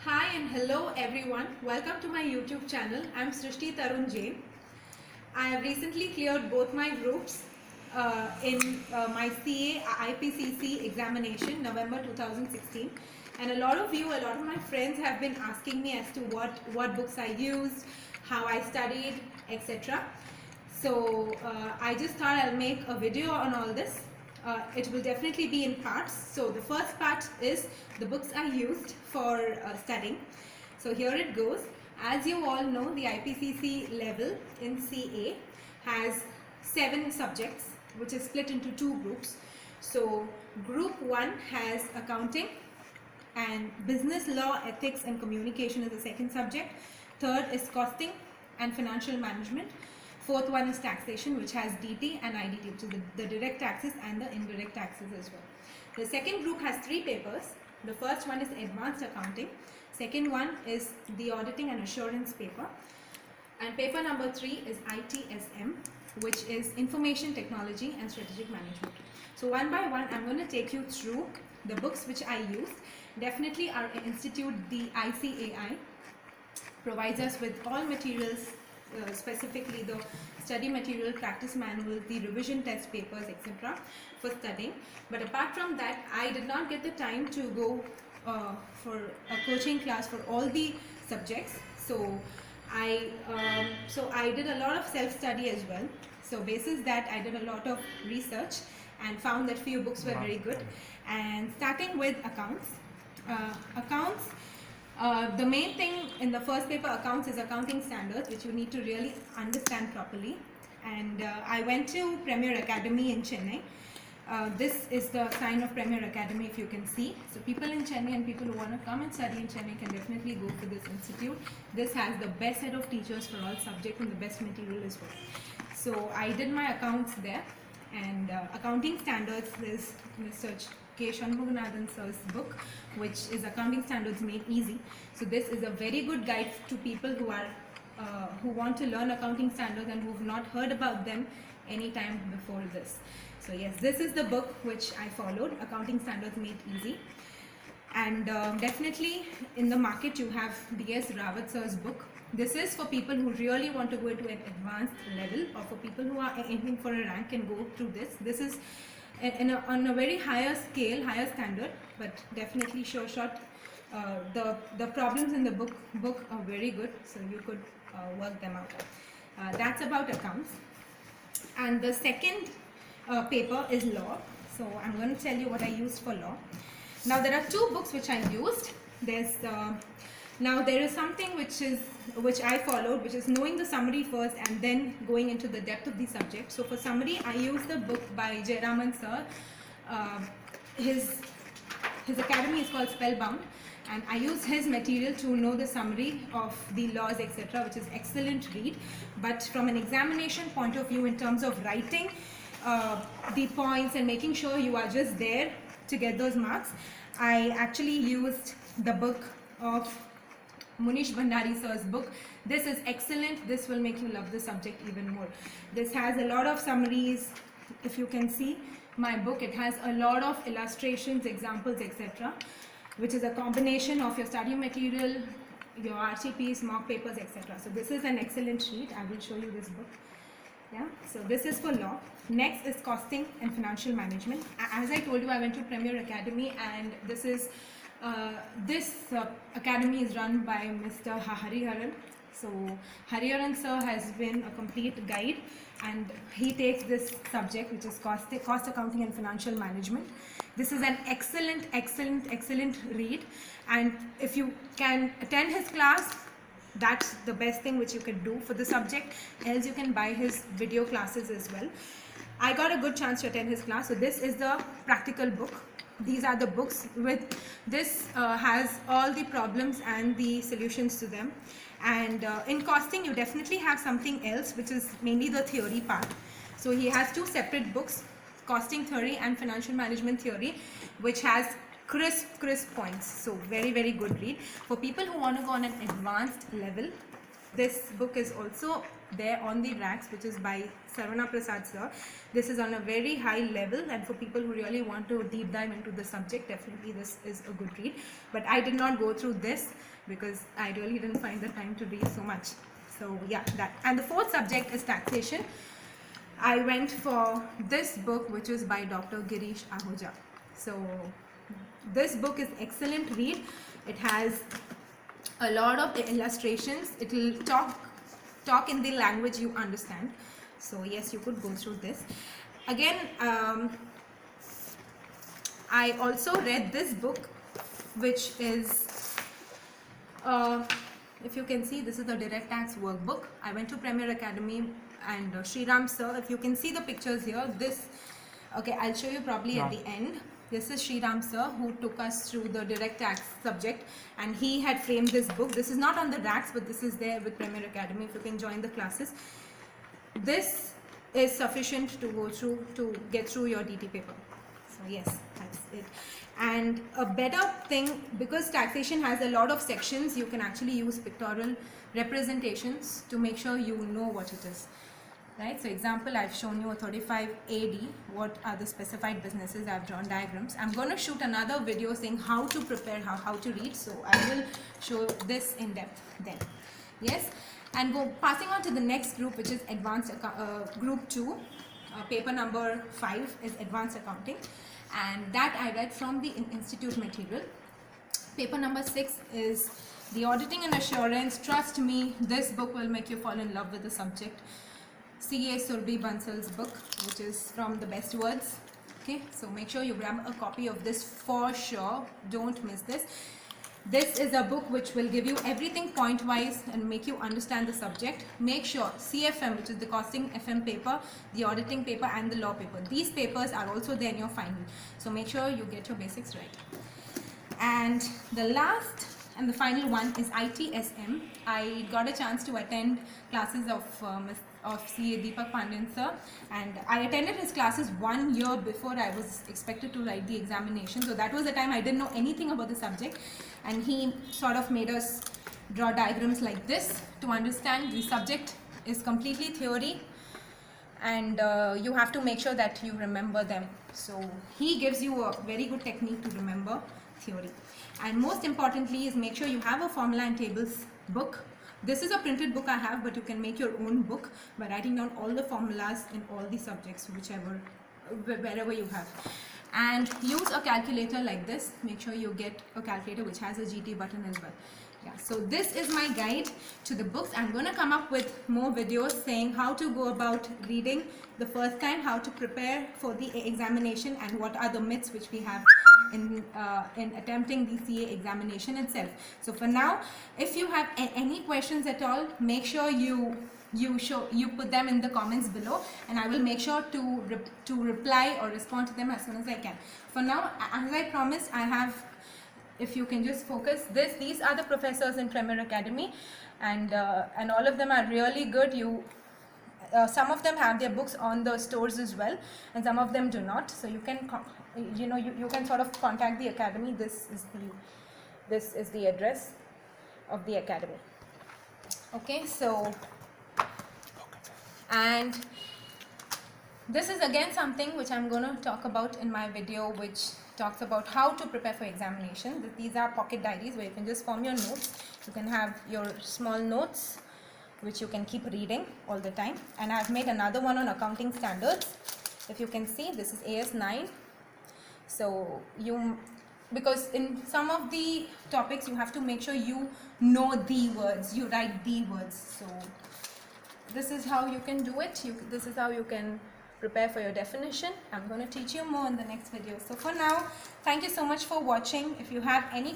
Hi and hello everyone. Welcome to my YouTube channel. I'm Srishti Tarun Jain. I have recently cleared both my groups in my CA IPCC examination November 2016, and a lot of my friends have been asking me as to what books I used, how I studied, etc. So I just thought I'll make a video on all this. It will definitely be in parts. So the first part is the books I used for studying. So here it goes. As you all know, the IPCC level in CA has 7 subjects, which is split into 2 groups. So group 1 has accounting, and business law, ethics and communication is the second subject. Third is costing and financial management. Fourth one is taxation, which has DT and IDT, which is the direct taxes and the indirect taxes as well. The second group has 3 papers. The first one is advanced accounting. Second one is the auditing and assurance paper. And paper number 3 is ITSM, which is information technology and strategic management. So one by one, I'm going to take you through the books which I used. Definitely our institute, the ICAI, provides us with all materials, specifically the study material, practice manual, the revision test papers, etc. for studying. But apart from that, I did not get the time to go for a coaching class for all the subjects. So I did a lot of self-study as well. So basis that, I did a lot of research and found that few books were very good. And starting with accounts. The main thing in the first paper, accounts, is accounting standards, which you need to really understand properly. And I went to Premier Academy in Chennai. This is the sign of Premier Academy, if you can see. So people in Chennai and people who want to come and study in Chennai can definitely go to this institute. This has the best set of teachers for all subjects and the best material as well. So I did my accounts there. And accounting standards is Mr. K. Shanmuganathan sir's book, which is Accounting Standards Made Easy. So this is a very good guide to people who want to learn accounting standards and who have not heard about them any time before this. So yes, this is the book which I followed, Accounting Standards Made Easy. And definitely in the market you have D.S. Rawat sir's book. This is for people who really want to go to an advanced level, or for people who are aiming for a rank and go through this. This is on a very higher scale, higher standard, but definitely sure shot. The problems in the book are very good, so you could work them out. That's about accounts. And the second paper is law. So I'm going to tell you what I used for law. Now there are 2 books which I used. Now there is something which I followed, which is knowing the summary first and then going into the depth of the subject. So for summary, I used the book by Jayaraman sir. His academy is called Spellbound, and I used his material to know the summary of the laws, etc., which is excellent read. But from an examination point of view, in terms of writing the points and making sure you are just there to get those marks, I actually used the book of Munish Bhandari sir's book. This is excellent. This will make you love the subject even more. This has a lot of summaries. If you can see my book, it has a lot of illustrations, examples, etc., which is a combination of your study material, your RCPs, mock papers, etc. So this is an excellent read. I will show you this book. Yeah, so this is for law. Next is costing and financial management. As I told you, I went to Premier Academy, and this academy is run by Mr. Hariharan. So Hariharan sir has been a complete guide, and he takes this subject, which is cost accounting and financial management. This is an excellent read, and if you can attend his class, that's the best thing which you can do for the subject. Else you can buy his video classes as well. I got a good chance to attend his class. So this is the practical book. These are the books with this has all the problems and the solutions to them. And in costing, you definitely have something else, which is mainly the theory part. So he has 2 separate books, costing theory and financial management theory, which has crisp points. So very good read for people who want to go on an advanced level. This book is also there on the racks, which is by Sarvana Prasad sir. This is on a very high level, and for people who really want to deep dive into the subject, definitely this is a good read. But I did not go through this. because I really didn't find the time to read so much. So yeah, that. And the fourth subject is taxation. I went for this book, which is by Dr. Girish Ahuja. So this book is excellent read. It has a lot of the illustrations. It will talk in the language you understand. So yes, you could go through this. Again, I also read this book, which is if you can see, this is the direct tax workbook. I went to Premier Academy and Sriram sir, if you can see the pictures here, this, okay, I'll show you probably at the end. This is Sriram sir who took us through the direct tax subject, and he had framed this book. This is not on the racks, but this is there with Premier Academy if you can join the classes. This is sufficient to go through to get through your DT paper. So yes, that's it. And a better thing, because taxation has a lot of sections, you can actually use pictorial representations to make sure you know what it is. Right? So example, I've shown you a 35 AD, what are the specified businesses, I've drawn diagrams. I'm going to shoot another video saying how to prepare, how to read, so I will show this in depth then. Yes, and passing on to the next group, which is advanced group 2, paper number 5 is advanced accounting, and that I read from the institute material. Paper number 6 is the auditing and assurance. Trust me, this book will make you fall in love with the subject. CA Surbhi Bansal's book, which is from the best words. Okay, so make sure you grab a copy of this for sure. Don't miss this. This is a book which will give you everything point wise and make you understand the subject. Make sure CFM, which is the costing FM paper, the auditing paper and the law paper, these papers are also there in your final. So make sure you get your basics right. And the last and the final one is ITSM. I got a chance to attend classes of CA Deepak Pandian sir, and I attended his classes 1 year before I was expected to write the examination. So that was the time I didn't know anything about the subject, and he sort of made us draw diagrams like this to understand the subject is completely theory, and you have to make sure that you remember them. So he gives you a very good technique to remember theory. And most importantly is make sure you have a formula and tables book. This is a printed book I have, but you can make your own book by writing down all the formulas in all the subjects, wherever you have. And use a calculator like this. Make sure you get a calculator which has a GT button as well. Yeah, so this is my guide to the books. I'm going to come up with more videos saying how to go about reading the first time, how to prepare for the examination, and what are the myths which we have in attempting the CA examination itself. So for now, if you have any questions at all, make sure you put them in the comments below, and I will make sure to reply or respond to them as soon as I can. For now, as I promised, I have, if you can just focus, these are the professors in Premier Academy, and all of them are really good. Some of them have their books on the stores as well, and some of them do not. So you can you can sort of contact the academy. This is the address of the academy. Okay, so, and this is again something which I'm going to talk about in my video, which talks about how to prepare for examination. These are pocket diaries where you can just form your notes. You can have your small notes which you can keep reading all the time. And I've made another one on accounting standards. If you can see, this is AS9. So because in some of the topics you have to make sure you know the words, you write the words. So this is how you can do it. This is how you can prepare for your definition. I'm going to teach you more in the next video. So for now, thank you so much for watching. If you have any